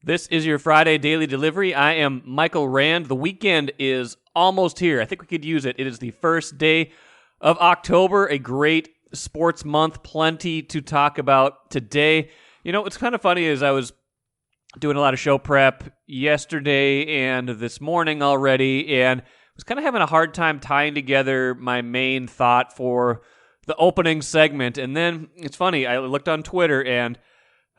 This is your Friday Daily Delivery. I am Michael Rand. The weekend is almost here. I think we could use it. It is the first day of October, a great sports month, plenty to talk about today. You know, what's kind of funny is I was doing a lot of show prep yesterday and this morning already, and was kind of having a hard time tying together my main thought for the opening segment. And then, it's funny, I looked on Twitter and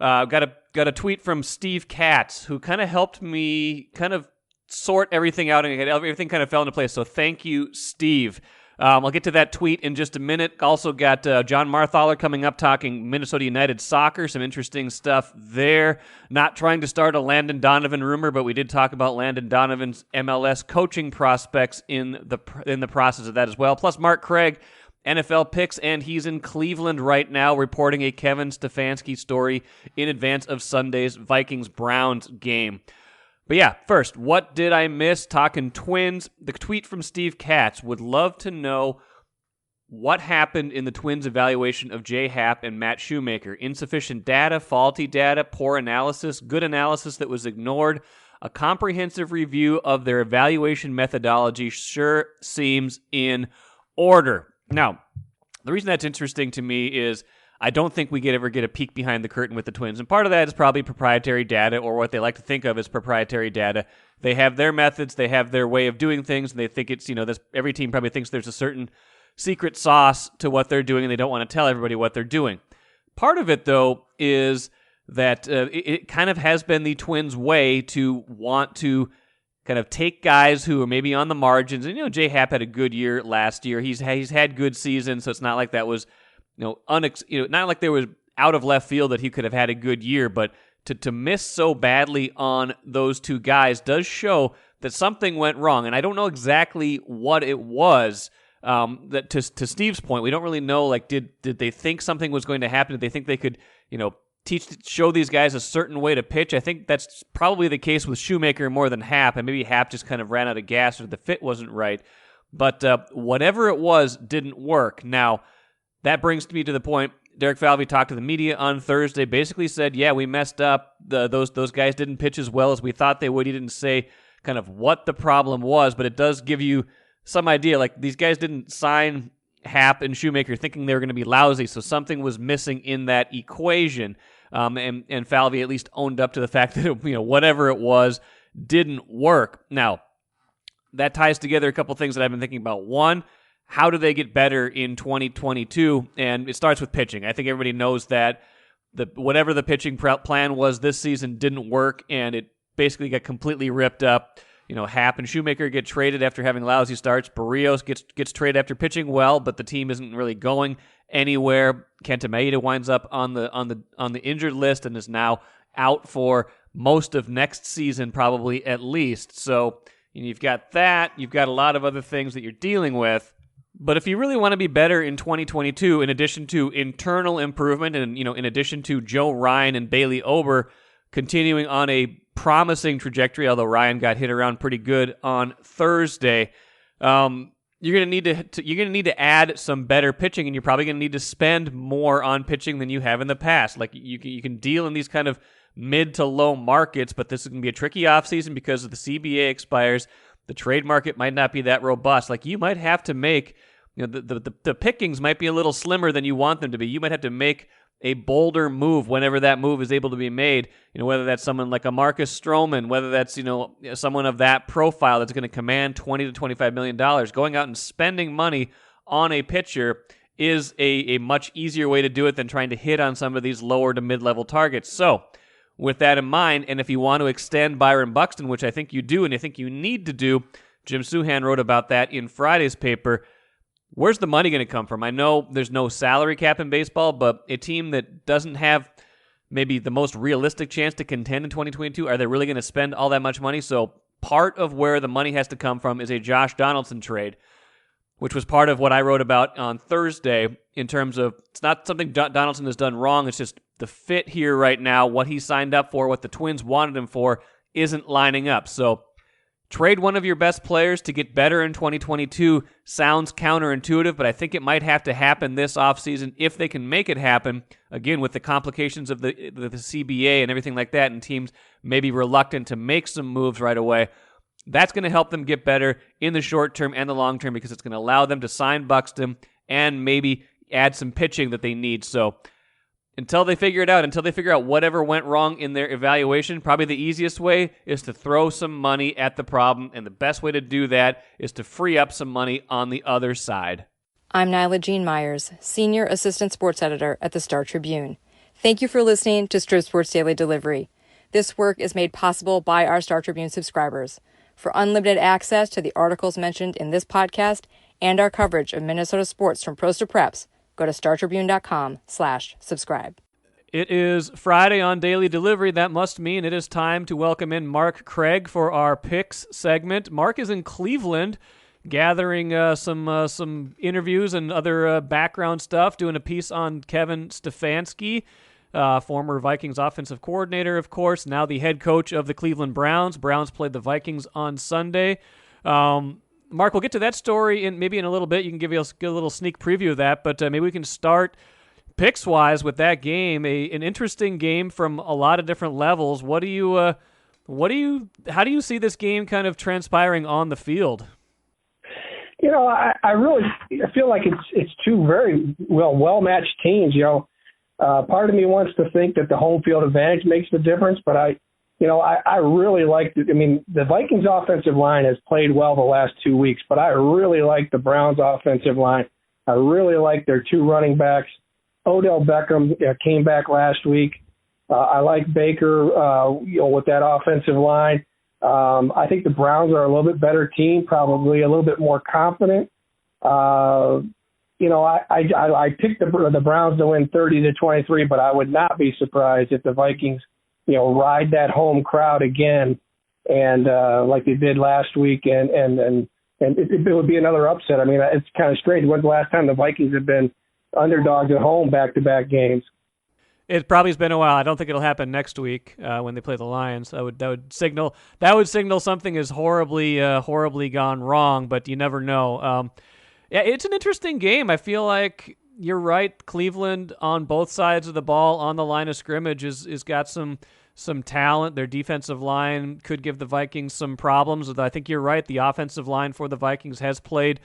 got a tweet from Steve Katz, who kind of helped me kind of sort everything out, and everything kind of fell into place. So thank you, Steve. I'll get to that tweet in just a minute. Also got Jon Marthaler coming up talking Minnesota United soccer, some interesting stuff there. Not trying to start a Landon Donovan rumor, but we did talk about Landon Donovan's MLS coaching prospects in the process of that as well. Plus Mark Craig, NFL picks, and he's in Cleveland right now reporting a Kevin Stefanski story in advance of Sunday's Vikings-Browns game. But yeah, first, what did I miss? Talking Twins, the tweet from Steve Katz would love to know what happened in the Twins' evaluation of Jay Happ and Matt Shoemaker. Insufficient data, faulty data, poor analysis, good analysis that was ignored. A comprehensive review of their evaluation methodology sure seems in order. Now, the reason that's interesting to me is I don't think we ever get a peek behind the curtain with the Twins, and part of that is probably proprietary data, or what they like to think of as proprietary data. They have their methods, they have their way of doing things, and they think it's, every team probably thinks there's a certain secret sauce to what they're doing, and they don't want to tell everybody what they're doing. Part of it, though, is that it kind of has been the Twins' way to want to kind of take guys who are maybe on the margins. And, Jay Happ had a good year last year. He's had good seasons, so it's not like that was, not like there was out of left field that he could have had a good year. But to miss so badly on those two guys does show that something went wrong. And I don't know exactly what it was. That to Steve's point, we don't really know. Like, did they think something was going to happen? Did they think they could, show these guys a certain way to pitch? I think that's probably the case with Shoemaker more than Happ, and maybe Happ just kind of ran out of gas or the fit wasn't right. But whatever it was didn't work. Now, that brings me to the point, Derek Falvey talked to the media on Thursday, basically said, yeah, we messed up. Those guys didn't pitch as well as we thought they would. He didn't say kind of what the problem was, but it does give you some idea. Like, these guys didn't sign Happ and Shoemaker thinking they were going to be lousy, so something was missing in that equation. And Falvey at least owned up to the fact that whatever it was didn't work. Now, that ties together a couple things that I've been thinking about. One, how do they get better in 2022? And it starts with pitching. I think everybody knows that whatever the pitching plan was this season didn't work, and it basically got completely ripped up. Happ and Shoemaker get traded after having lousy starts. Barrios gets traded after pitching well, but the team isn't really going anywhere. Kenta Maeda winds up on the injured list and is now out for most of next season, probably at least. So you've got that. You've got a lot of other things that you're dealing with. But if you really want to be better in 2022, in addition to internal improvement and in addition to Joe Ryan and Bailey Ober continuing on a promising trajectory, although Ryan got hit around pretty good on Thursday, you're going to need to add some better pitching, and you're probably going to need to spend more on pitching than you have in the past. Like, you can deal in these kind of mid to low markets, but this is going to be a tricky offseason because if the CBA expires, the trade market might not be that robust. Like, you might have to make, the pickings might be a little slimmer than you want them to be. You might have to make a bolder move whenever that move is able to be made, whether that's someone like a Marcus Stroman, whether that's, someone of that profile that's going to command $20 to $25 million. Going out and spending money on a pitcher is a much easier way to do it than trying to hit on some of these lower to mid-level targets. So, with that in mind, and if you want to extend Byron Buxton, which I think you do and I think you need to do, Jim Souhan wrote about that in Friday's paper, where's the money going to come from? I know there's no salary cap in baseball, but a team that doesn't have maybe the most realistic chance to contend in 2022, are they really going to spend all that much money? So part of where the money has to come from is a Josh Donaldson trade, which was part of what I wrote about on Thursday in terms of it's not something Donaldson has done wrong. It's just the fit here right now, what he signed up for, what the Twins wanted him for, isn't lining up. So trade one of your best players to get better in 2022 sounds counterintuitive, but I think it might have to happen this offseason if they can make it happen, again, with the complications of the CBA and everything like that, and teams may be reluctant to make some moves right away. That's going to help them get better in the short term and the long term because it's going to allow them to sign Buxton and maybe add some pitching that they need. So until they figure it out, until they figure out whatever went wrong in their evaluation, probably the easiest way is to throw some money at the problem, and the best way to do that is to free up some money on the other side. I'm Nyla Jean Myers, Senior Assistant Sports Editor at the Star Tribune. Thank you for listening to Strip Sports Daily Delivery. This work is made possible by our Star Tribune subscribers. For unlimited access to the articles mentioned in this podcast and our coverage of Minnesota sports from pros to preps, go to startribune.com/subscribe. It is Friday on Daily Delivery. That must mean it is time to welcome in Mark Craig for our picks segment. Mark is in Cleveland gathering some interviews and other background stuff, doing a piece on Kevin Stefanski, former Vikings offensive coordinator, of course, now the head coach of the Cleveland Browns. Browns played the Vikings on Sunday. Mark, we'll get to that story in a little bit. You can give us a little sneak preview of that, but maybe we can start picks-wise with that game. An interesting game from a lot of different levels. How do you see this game kind of transpiring on the field? You know, I really feel like it's two very well-matched teams. You know, part of me wants to think that the home field advantage makes the difference, but I really like it. I mean, the Vikings offensive line has played well the last 2 weeks, but I really like the Browns offensive line. I really like their two running backs. Odell Beckham came back last week. I like Baker, with that offensive line. I think the Browns are a little bit better team, probably a little bit more confident. I picked the Browns to win 30-23, but I would not be surprised if the Vikings ride that home crowd again, and like they did last week, and it would be another upset. I mean, it's kind of strange. When's the last time the Vikings have been underdogs at home back-to-back games? It probably has been a while. I don't think it'll happen next week when they play the Lions. That would signal something is horribly gone wrong. But you never know. Yeah, it's an interesting game. I feel like you're right. Cleveland on both sides of the ball on the line of scrimmage is got some talent. Their defensive line could give the Vikings some problems. I think you're right. The offensive line for the Vikings has played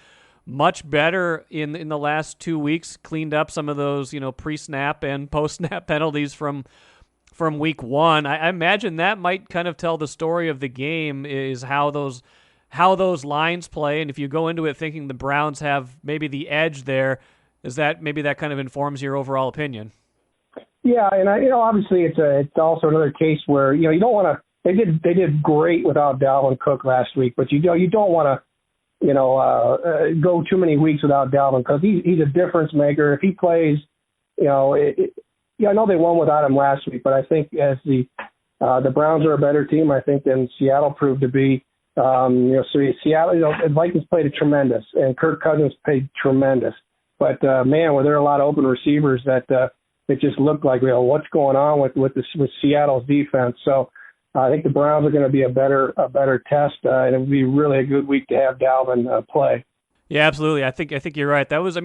much better in the last 2 weeks, cleaned up some of those pre-snap and post-snap penalties from week one. I imagine that might kind of tell the story of the game, is how those lines play. And if you go into it thinking the Browns have maybe the edge there, is that maybe that kind of informs your overall opinion? Yeah, and obviously it's also another case where you don't want to. They did great without Dalvin Cook last week, but you don't want to go too many weeks without Dalvin because he's a difference maker. If he plays, I know they won without him last week, but I think as the Browns are a better team, I think, than Seattle proved to be. So Seattle, the Vikings played tremendous, and Kirk Cousins played tremendous. But man, were there a lot of open receivers that it just looked like, what's going on with Seattle's defense? So I think the Browns are going to be a better test, and it would be really a good week to have Dalvin play. Yeah, absolutely. I think you're right. That was,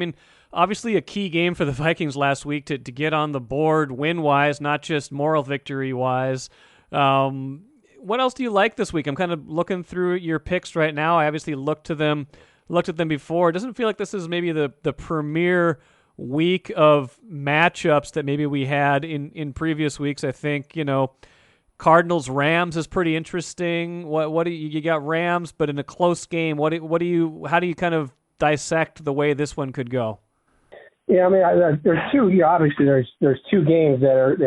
obviously a key game for the Vikings last week to get on the board win-wise, not just moral victory-wise. What else do you like this week? I'm kind of looking through your picks right now. I obviously looked at them before. It doesn't feel like this is maybe the premier week of matchups that maybe we had in previous weeks. I think, Cardinals Rams is pretty interesting. What do you got Rams, but in a close game? How do you kind of dissect the way this one could go? Yeah, there's two. Obviously, there's two games that are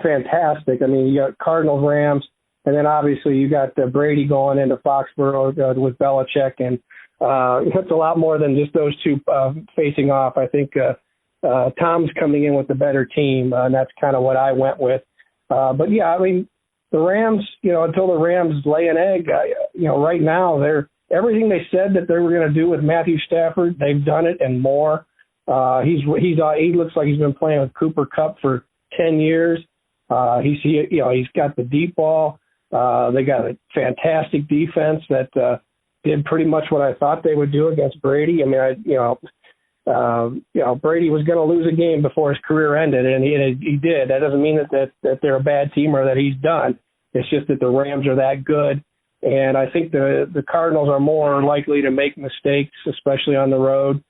fantastic. You got Cardinals Rams, and then obviously you got Brady going into Foxborough with Belichick, and it's a lot more than just those two facing off. I think Tom's coming in with the better team, and that's kind of what I went with. But yeah, the Rams, until the Rams lay an egg, right now everything they said that they were going to do with Matthew Stafford, they've done it and more. He looks like he's been playing with Cooper Kupp for 10 years. He's got the deep ball. They got a fantastic defense that did pretty much what I thought they would do against Brady. I mean, Brady was going to lose a game before his career ended, and he did. That doesn't mean that they're a bad team or that he's done. It's just that the Rams are that good. And I think the Cardinals are more likely to make mistakes, especially on the road,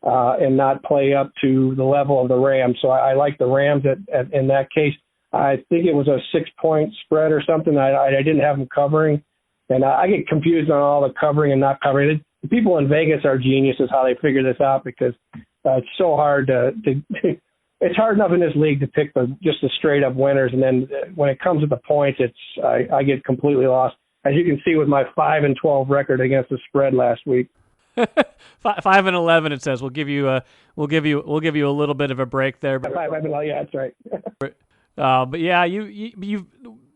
and not play up to the level of the Rams. So I like the Rams in that case. I think it was a 6-point spread or something. I didn't have them covering. And I get confused on all the covering and not covering. The people in Vegas are geniuses how they figure this out, because it's so hard to it's hard enough in this league to pick just the straight up winners. And then when it comes to the points, I get completely lost. As you can see with my 5-12 record against the spread last week. 5-11, it says. We'll give you a little bit of a break there. But, yeah, that's right. But yeah, you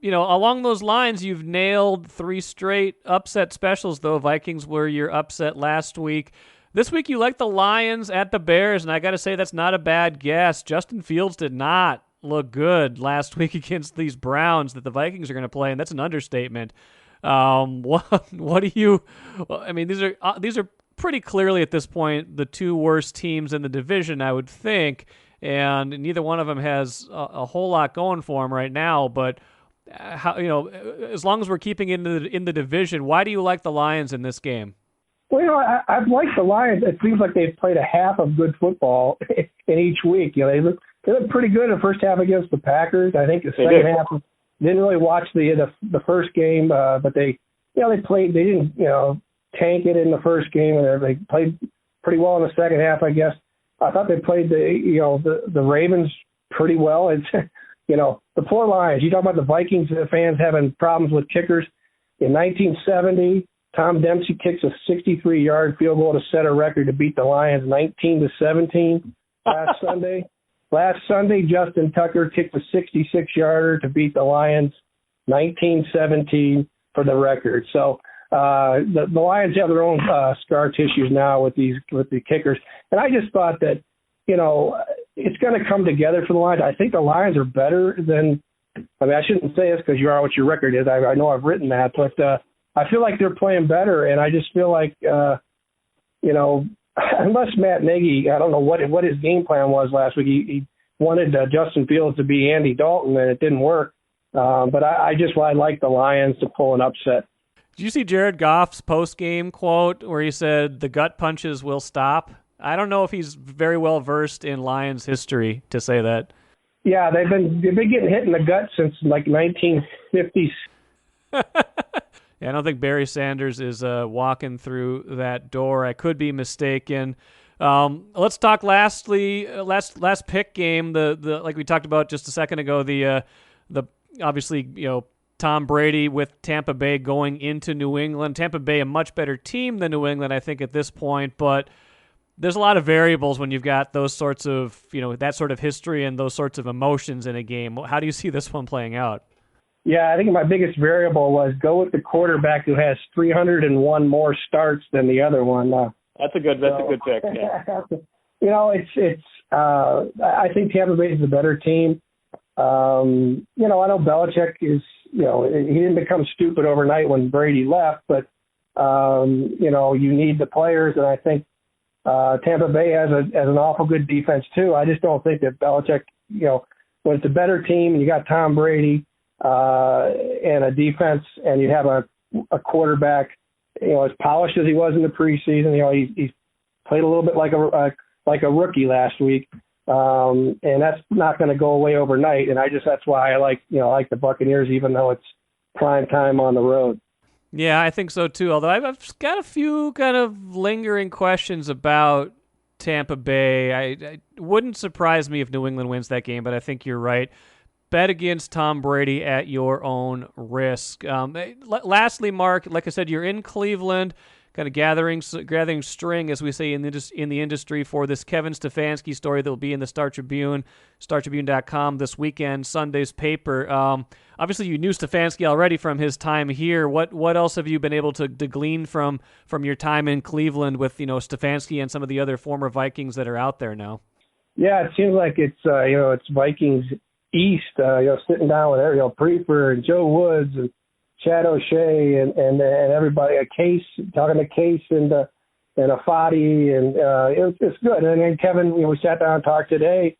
along those lines, you've nailed 3 straight upset specials. Though Vikings were your upset last week. This week you like the Lions at the Bears, and I got to say that's not a bad guess. Justin Fields did not look good last week against these Browns that the Vikings are going to play, and that's an understatement. What do you? I mean, these are pretty clearly at this point the 2 worst teams in the division, I would think, and neither one of them has a whole lot going for them right now. But as long as we're keeping it in the division, why do you like the Lions in this game? Well, I've liked the Lions. It seems like they've played a half of good football in each week. They look pretty good in the first half against the Packers. I think the second half. Didn't really watch the first game, but they played. They didn't tank it in the first game, and they played pretty well in the second half. I guess I thought they played the Ravens pretty well. It's the poor Lions. You talk about the Vikings fans having problems with kickers. In 1970, Tom Dempsey kicks a 63-yard field goal to set a record to beat the Lions 19-17 last Sunday. Last Sunday, Justin Tucker kicked a 66-yarder to beat the Lions 19-17 for the record. So the Lions have their own scar tissues now with the kickers. And I just thought that, it's going to come together for the Lions. I think the Lions are better than – I shouldn't say this because you are what your record is. I know I've written that. But I feel like they're playing better, and I just feel like, unless Matt Nagy, I don't know what his game plan was last week. He wanted Justin Fields to be Andy Dalton, and it didn't work. But I like the Lions to pull an upset. Did you see Jared Goff's post-game quote where he said, "The gut punches will stop"? I don't know if he's very well versed in Lions history to say that. Yeah, they've been getting hit in the gut since like 1950s. Yeah, I don't think Barry Sanders is walking through that door. I could be mistaken. Let's talk last pick game. The like we talked about just a second ago. The obviously Tom Brady with Tampa Bay going into New England. Tampa Bay a much better team than New England, I think, at this point. But there's a lot of variables when you've got those sorts of that sort of history and those sorts of emotions in a game. How do you see this one playing out? Yeah, I think my biggest variable was go with the quarterback who has 301 more starts than the other one. That's a good pick. Yeah. I think Tampa Bay is a better team. I know Belichick is, he didn't become stupid overnight when Brady left, but you need the players, and I think Tampa Bay has an awful good defense too. I just don't think that Belichick, when it's a better team and you got Tom Brady. And a defense, and you have a quarterback, as polished as he was in the preseason. He's played a little bit like a rookie last week, and that's not going to go away overnight. And that's why I like the Buccaneers, even though it's prime time on the road. Yeah, I think so too. Although I've got a few kind of lingering questions about Tampa Bay. It wouldn't surprise me if New England wins that game, but I think you're right. Bet against Tom Brady at your own risk. Lastly, Mark, like I said, you're in Cleveland, kind of gathering string, as we say in the industry, for this Kevin Stefanski story that will be in the Star Tribune, StarTribune.com this weekend, Sunday's paper. Obviously, you knew Stefanski already from his time here. What else have you been able to glean from your time in Cleveland with Stefanski and some of the other former Vikings that are out there now? Yeah, it seems like it's Vikings East, sitting down with Ariel Prefer and Joe Woods and Chad O'Shea and everybody, talking to Case and Afadi, and it's good. And then Kevin, we sat down and talked today.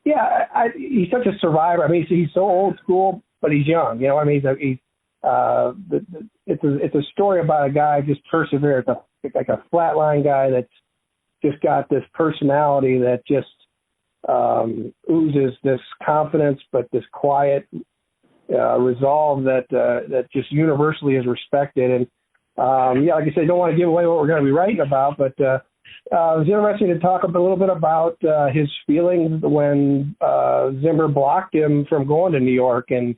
He's such a survivor. I mean, he's so old school, but he's young. You know, I mean, it's a story about a guy just perseveres, like a flatline guy that's just got this personality that just oozes this confidence, but this quiet resolve that just universally is respected. And like I said, I don't want to give away what we're going to be writing about, but it was interesting to talk a little bit about his feelings when Zimmer blocked him from going to New York, and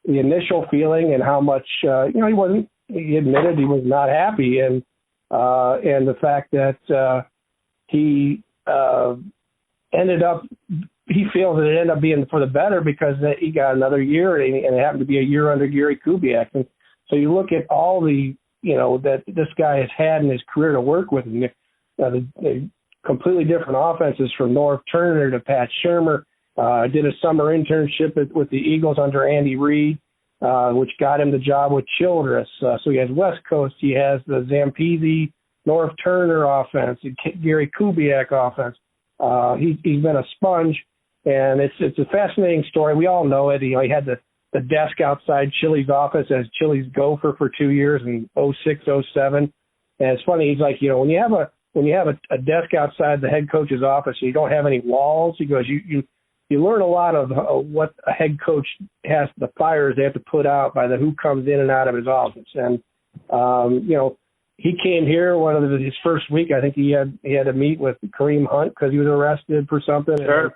the initial feeling, and how much he admitted he was not happy, and the fact that he he feels that it ended up being for the better because he got another year, and it happened to be a year under Gary Kubiak. And so you look at all the, that this guy has had in his career to work with, and the completely different offenses from Norv Turner to Pat Shurmur. Did a summer internship with the Eagles under Andy Reid, which got him the job with Childress. So he has West Coast, he has the Zampese, Norv Turner offense, Gary Kubiak offense. He's been a sponge, and it's a fascinating story. We all know it. He had the desk outside Chili's office as Chili's gopher for 2 years in 06, 07. And it's funny. He's like, when you have a desk outside the head coach's office, and you don't have any walls. He goes, you learn a lot of what a head coach has, the fires they have to put out by who comes in and out of his office. And he came here his first week. I think he had to meet with Kareem Hunt because he was arrested for something. Sure.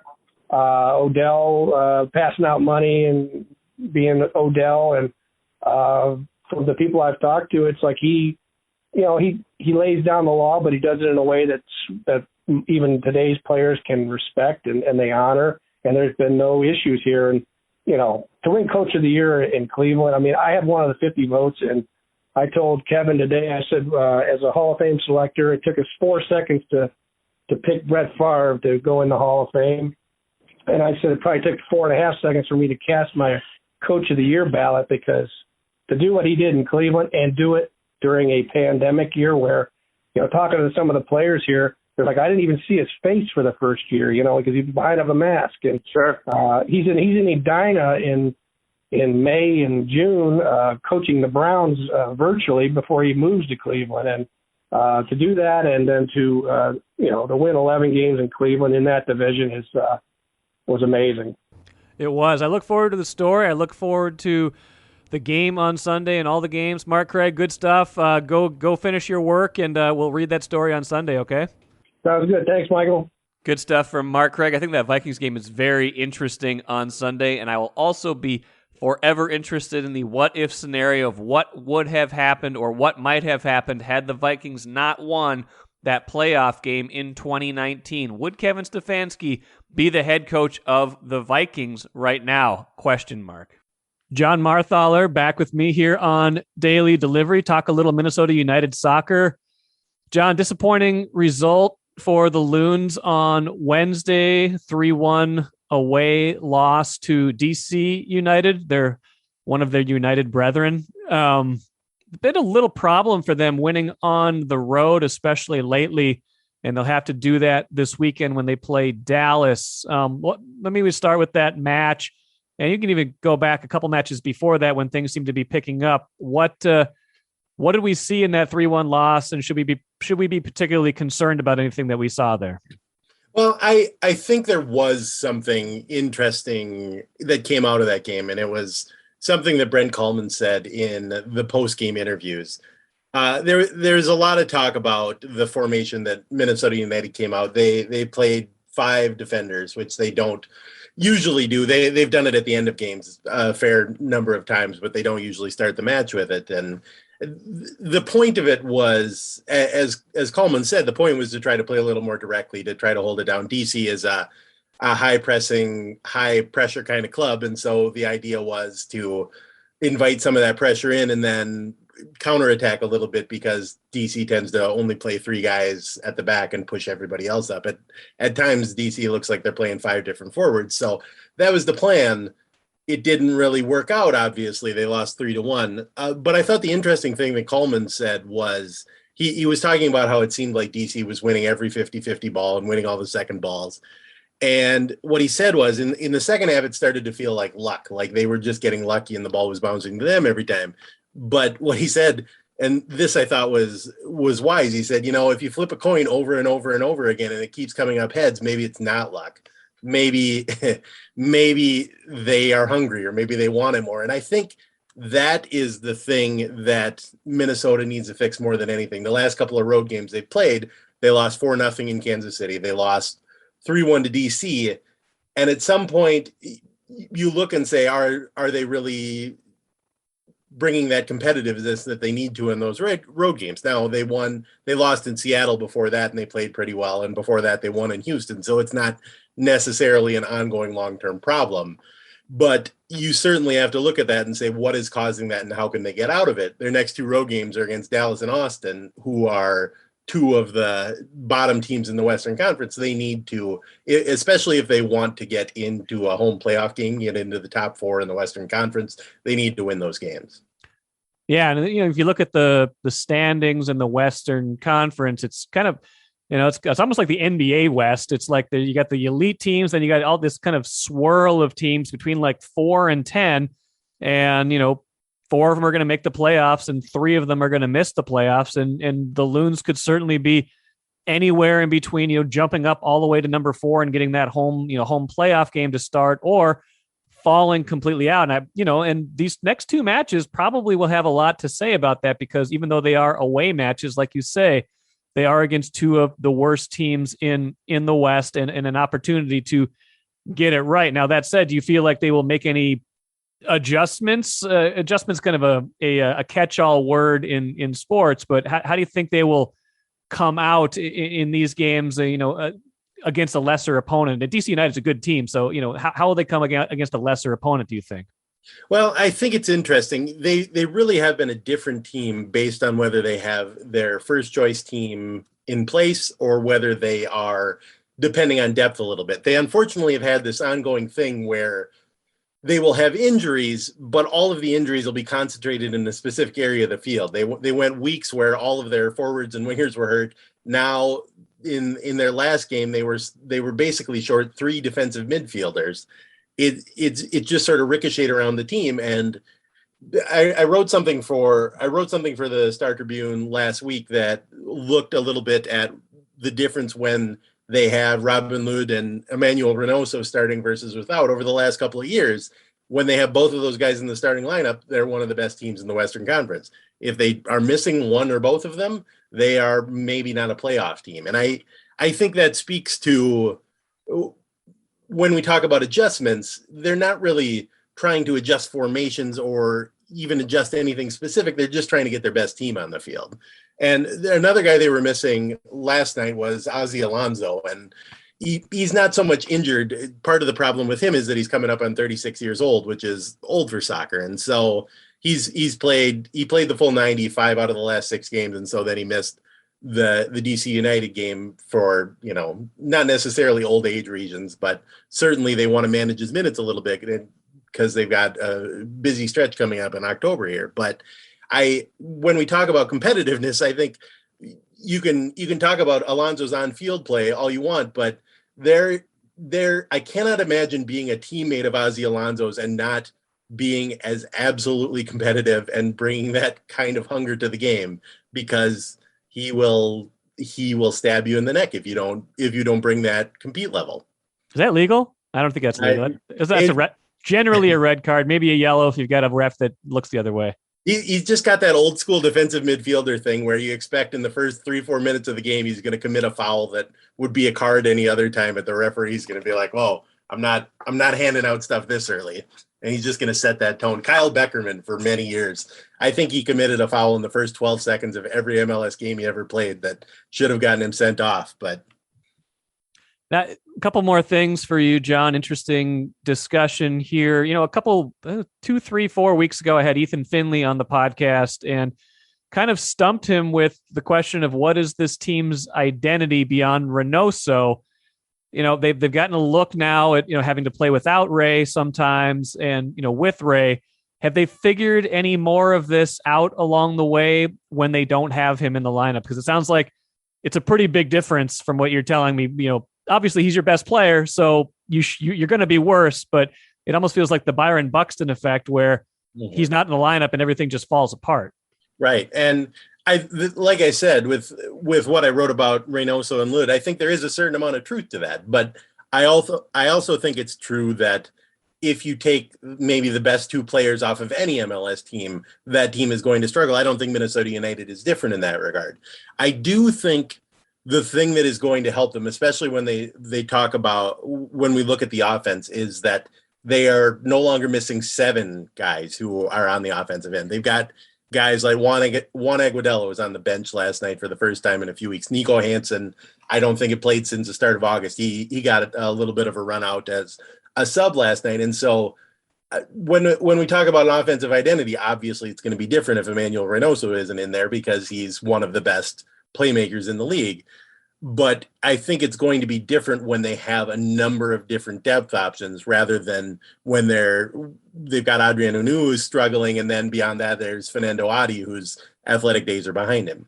Odell passing out money and being Odell, and from the people I've talked to, it's like he lays down the law, but he does it in a way that even today's players can respect and they honor. And there's been no issues here. And to win Coach of the Year in Cleveland, I mean, I had one of the 50 votes, and I told Kevin today, I said, as a Hall of Fame selector, it took us 4 seconds to pick Brett Favre to go in the Hall of Fame. And I said it probably took 4.5 seconds for me to cast my Coach of the Year ballot, because to do what he did in Cleveland and do it during a pandemic year where, talking to some of the players here, they're like, I didn't even see his face for the first year, because he was behind a mask. And sure, he's in Edina in May and June, coaching the Browns virtually before he moves to Cleveland. And to do that, and then to win 11 games in Cleveland in that division was amazing. It was. I look forward to the story. I look forward to the game on Sunday and all the games. Mark Craig, good stuff. Go finish your work, and we'll read that story on Sunday, okay? Sounds good. Thanks, Michael. Good stuff from Mark Craig. I think that Vikings game is very interesting on Sunday, and I will also be forever interested in the what-if scenario of what would have happened or what might have happened had the Vikings not won that playoff game in 2019. Would Kevin Stefanski be the head coach of the Vikings right now? ? Jon Marthaler back with me here on Daily Delivery. Talk a little Minnesota United soccer. John, disappointing result for the Loons on Wednesday, 3-1 away loss to DC United. They're one of their United brethren. Been a little problem for them winning on the road, especially lately, and they'll have to do that this weekend when they play Dallas. Let me start with that match, and you can even go back a couple matches before that when things seem to be picking up. What did we see in that 3-1 loss, and should we be particularly concerned about anything that we saw there? Well, I think there was something interesting that came out of that game, and it was something that Brent Kallman said in the post-game interviews. There's a lot of talk about the formation that Minnesota United came out. They played 5 defenders, which they don't usually do. They've done it at the end of games a fair number of times, but they don't usually start the match with it. And the point of it was, as Kallman said, the point was to try to play a little more directly, to try to hold it down. DC is a high pressing, high pressure kind of club. And so the idea was to invite some of that pressure in and then counterattack a little bit, because DC tends to only play 3 guys at the back and push everybody else up. At times, DC looks like they're playing 5 different forwards. So that was the plan. it didn't really work out. Obviously, they lost 3-1. But I thought the interesting thing that Coleman said was he was talking about how it seemed like DC was winning every 50-50 ball and winning all the second balls. And what he said was in the second half, it started to feel like luck, like they were just getting lucky and the ball was bouncing to them every time. But what he said, and this I thought was wise, he said, if you flip a coin over and over and over again and it keeps coming up heads, maybe it's not luck. Maybe they are hungry, or maybe they want it more. And I think that is the thing that Minnesota needs to fix more than anything. The last couple of road games they played, they lost 4-0 in Kansas City. They lost 3-1 to DC. And at some point you look and say, are they really bringing that competitiveness that they need to in those road games? Now they lost in Seattle before that, and they played pretty well. And before that they won in Houston. So it's not necessarily an ongoing long-term problem, but you certainly have to look at that and say, what is causing that and how can they get out of it? Their next two road games are against Dallas and Austin, who are two of the bottom teams in the Western Conference. They need to, especially if they want to get into a home playoff game, get into the top four in the Western Conference, they need to win those games. Yeah, and if you look at the standings in the Western Conference, it's kind of, it's almost like the NBA West. It's like you got the elite teams, then you got all this kind of swirl of teams between like 4 and 10, and 4 of them are going to make the playoffs, and 3 of them are going to miss the playoffs, and the Loons could certainly be anywhere in between, jumping up all the way to number 4 and getting that home playoff game to start, or falling completely out. And these next 2 matches probably will have a lot to say about that, because even though they are away matches, like you say, they are against 2 of the worst teams in the West, and an opportunity to get it right. Now, that said, do you feel like they will make any adjustments? Adjustments kind of a catch-all word in sports, but how do you think they will come out in these games, against a lesser opponent? DC United is a good team, so how will they come against a lesser opponent, do you think? Well, I think it's interesting. They really have been a different team based on whether they have their first choice team in place or whether they are depending on depth a little bit. They unfortunately have had this ongoing thing where they will have injuries, but all of the injuries will be concentrated in a specific area of the field. They went weeks where all of their forwards and wingers were hurt. Now in their last game, they were basically short 3 defensive midfielders. It just sort of ricocheted around the team. And I wrote something for the Star Tribune last week that looked a little bit at the difference when they have Robin Lod and Emmanuel Reynoso starting versus without over the last couple of years. When they have both of those guys in the starting lineup, they're one of the best teams in the Western Conference. If they are missing one or both of them, they are maybe not a playoff team. And I think that speaks to, when we talk about adjustments, they're not really trying to adjust formations or even adjust anything specific. They're just trying to get their best team on the field. And another guy they were missing last night was Ozzie Alonso, and he's not so much injured. Part of the problem with him is that he's coming up on 36 years old, which is old for soccer. And so he played the full 95 out of the last 6 games, and so then he missed the DC United game for, not necessarily old age reasons, but certainly they want to manage his minutes a little bit because they've got a busy stretch coming up in October here. But when we talk about competitiveness, I think you can talk about Alonso's on-field play all you want, but I cannot imagine being a teammate of Ozzie Alonso's and not being as absolutely competitive and bringing that kind of hunger to the game, because he will stab you in the neck if you don't bring that compete level. Is that legal? I don't think that's legal. That's generally a red card, maybe a yellow if you've got a ref that looks the other way. He's just got that old school defensive midfielder thing where you expect in the first 3-4 minutes of the game he's going to commit a foul that would be a card any other time, but the referee's going to be like, "Whoa, I'm not handing out stuff this early," and he's just going to set that tone. Kyle Beckerman, for many years, I think he committed a foul in the first 12 seconds of every MLS game he ever played that should have gotten him sent off. But now, a couple more things for you, John. Interesting discussion here. A couple, 2, 3, 4 weeks ago, I had Ethan Finley on the podcast and kind of stumped him with the question of what is this team's identity beyond Reynoso. they've gotten a look now at, having to play without Ray sometimes and, with Ray. Have they figured any more of this out along the way when they don't have him in the lineup? Because it sounds like it's a pretty big difference from what you're telling me. Obviously he's your best player, so you're going to be worse, but it almost feels like the Byron Buxton effect where he's not in the lineup and everything just falls apart. Right. And like I said, with what I wrote about Reynoso and Lod, I think there is a certain amount of truth to that. But I also think it's true that if you take maybe the best two players off of any MLS team, that team is going to struggle. I don't think Minnesota United is different in that regard. I do think the thing that is going to help them, especially when they talk about, when we look at the offense, is that they are no longer missing 7 guys who are on the offensive end. They've got guys like Juan Aguadelo was on the bench last night for the first time in a few weeks. Nico Hansen, I don't think it played since the start of August. He got a little bit of a run out as a sub last night. And so when we talk about an offensive identity, obviously it's going to be different if Emmanuel Reynoso isn't in there because he's one of the best playmakers in the league. But I think it's going to be different when they have a number of different depth options rather than when they've got Adrian Unu who's struggling, and then beyond that there's Fernando Adi whose athletic days are behind him.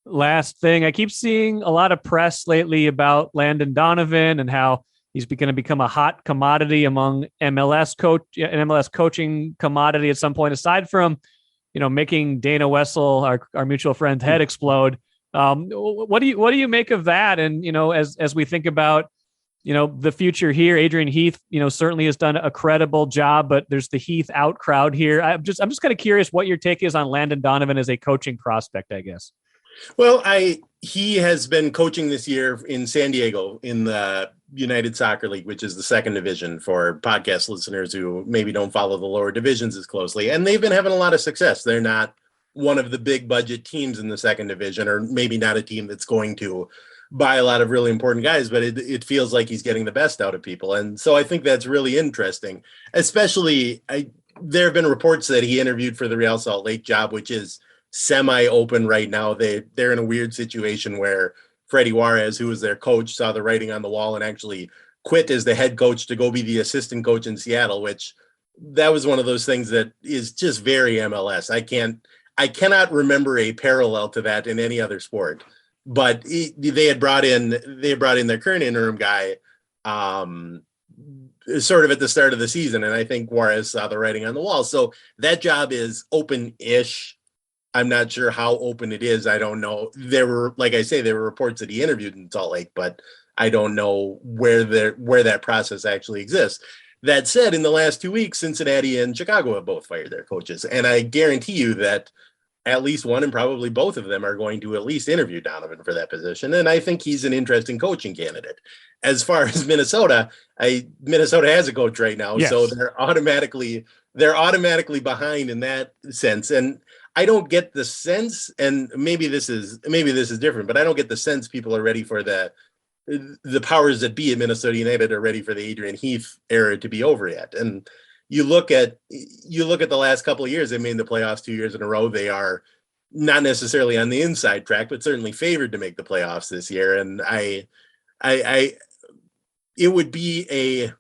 Last thing, I keep seeing a lot of press lately about Landon Donovan and how he's going to become a hot commodity among MLS coaching commodity at some point, aside from, making Dana Wessel, our mutual friend's head explode. What do you make of that? And, as we think about, the future here, Adrian Heath, certainly has done a credible job, but there's the Heath out crowd here. I'm just kind of curious what your take is on Landon Donovan as a coaching prospect, I guess. Well, he has been coaching this year in San Diego in the United Soccer League, which is the second division for podcast listeners who maybe don't follow the lower divisions as closely. And they've been having a lot of success. They're not one of the big budget teams in the second division, or maybe not a team that's going to buy a lot of really important guys, but it feels like he's getting the best out of people. And so I think that's really interesting, especially there have been reports that he interviewed for the Real Salt Lake job, which is semi-open right now. They're in a weird situation where Freddie Juarez, who was their coach, saw the writing on the wall and actually quit as the head coach to go be the assistant coach in Seattle, which that was one of those things that is just very MLS. I cannot remember a parallel to that in any other sport, but they had brought in their current interim guy sort of at the start of the season. And I think Juarez saw the writing on the wall. So that job is open-ish. I'm not sure how open it is. I don't know. There were reports that he interviewed in Salt Lake, but I don't know where that process actually exists. That said, in the last 2 weeks, Cincinnati and Chicago have both fired their coaches. And I guarantee you that at least one and probably both of them are going to at least interview Donovan for that position. And I think he's an interesting coaching candidate. As far as Minnesota has a coach right now. Yes. So they're automatically behind in that sense. And I don't get the sense, and maybe this is different, but I don't get the sense people are ready for the powers that be at Minnesota United are ready for the Adrian Heath era to be over yet. And you look at the last couple of years, they made the playoffs 2 years in a row. They are not necessarily on the inside track, but certainly favored to make the playoffs this year. And it would be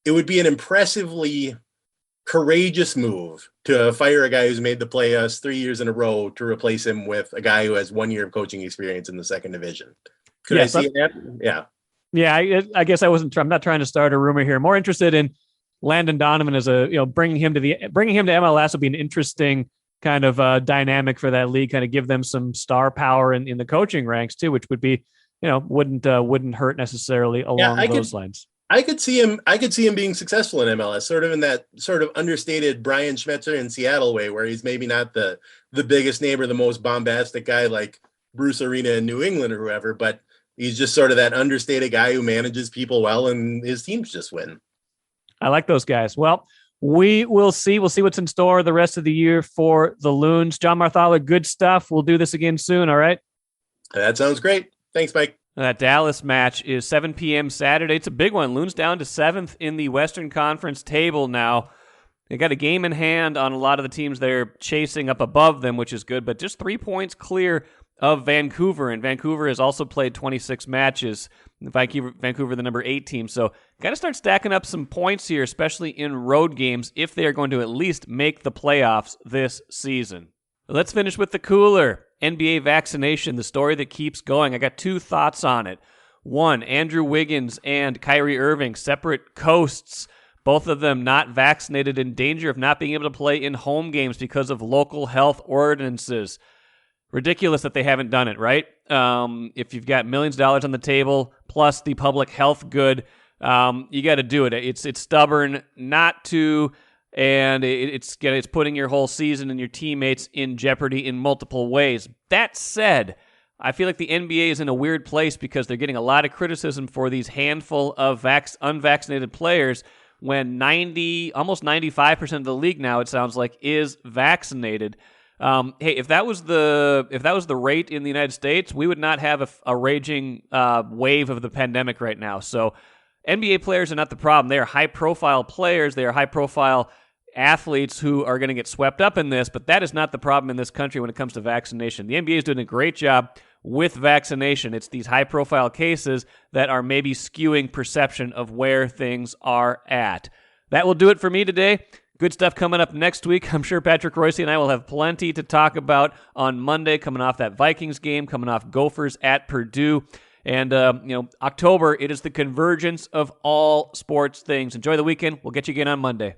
an impressively courageous move to fire a guy who's made the playoffs 3 years in a row to replace him with a guy who has 1 year of coaching experience in the second division. Could I see that? Yeah. Yeah. I guess I'm not trying to start a rumor here. More interested in Landon Donovan as bringing him to MLS would be an interesting kind of dynamic for that league, kind of give them some star power in the coaching ranks too, which would be, wouldn't hurt necessarily along those lines. I could see him being successful in MLS, sort of in that sort of understated Brian Schmetzer in Seattle way, where he's maybe not the biggest name or the most bombastic guy like Bruce Arena in New England or whoever, but he's just sort of that understated guy who manages people well and his teams just win. I like those guys. Well, we will see. We'll see what's in store the rest of the year for the Loons. Jon Marthaler, good stuff. We'll do this again soon, all right? That sounds great. Thanks, Mike. That Dallas match is 7 p.m. Saturday. It's a big one. Loons down to 7th in the Western Conference table now. They got a game in hand on a lot of the teams they're chasing up above them, which is good, but just 3 points clear of Vancouver, and Vancouver has also played 26 matches. Vancouver, the number 8 team. So got to start stacking up some points here, especially in road games, if they are going to at least make the playoffs this season. Let's finish with the cooler. NBA vaccination, the story that keeps going. I got 2 thoughts on it. 1, Andrew Wiggins and Kyrie Irving, separate coasts. Both of them not vaccinated, in danger of not being able to play in home games because of local health ordinances. Ridiculous that they haven't done it, right? If you've got millions of dollars on the table, plus the public health good, you got to do it. It's stubborn not to, and it's putting your whole season and your teammates in jeopardy in multiple ways. That said, I feel like the NBA is in a weird place because they're getting a lot of criticism for these handful of unvaccinated players when almost 95% of the league now, it sounds like, is vaccinated. Hey, if that was the rate in the United States, we would not have a raging wave of the pandemic right now. So NBA players are not the problem. They are high-profile players. They are high-profile athletes who are going to get swept up in this, but that is not the problem in this country when it comes to vaccination. The NBA is doing a great job with vaccination. It's these high-profile cases that are maybe skewing perception of where things are at. That will do it for me today. Good stuff coming up next week. I'm sure Patrick Royce and I will have plenty to talk about on Monday, coming off that Vikings game, coming off Gophers at Purdue. And, October, it is the convergence of all sports things. Enjoy the weekend. We'll get you again on Monday.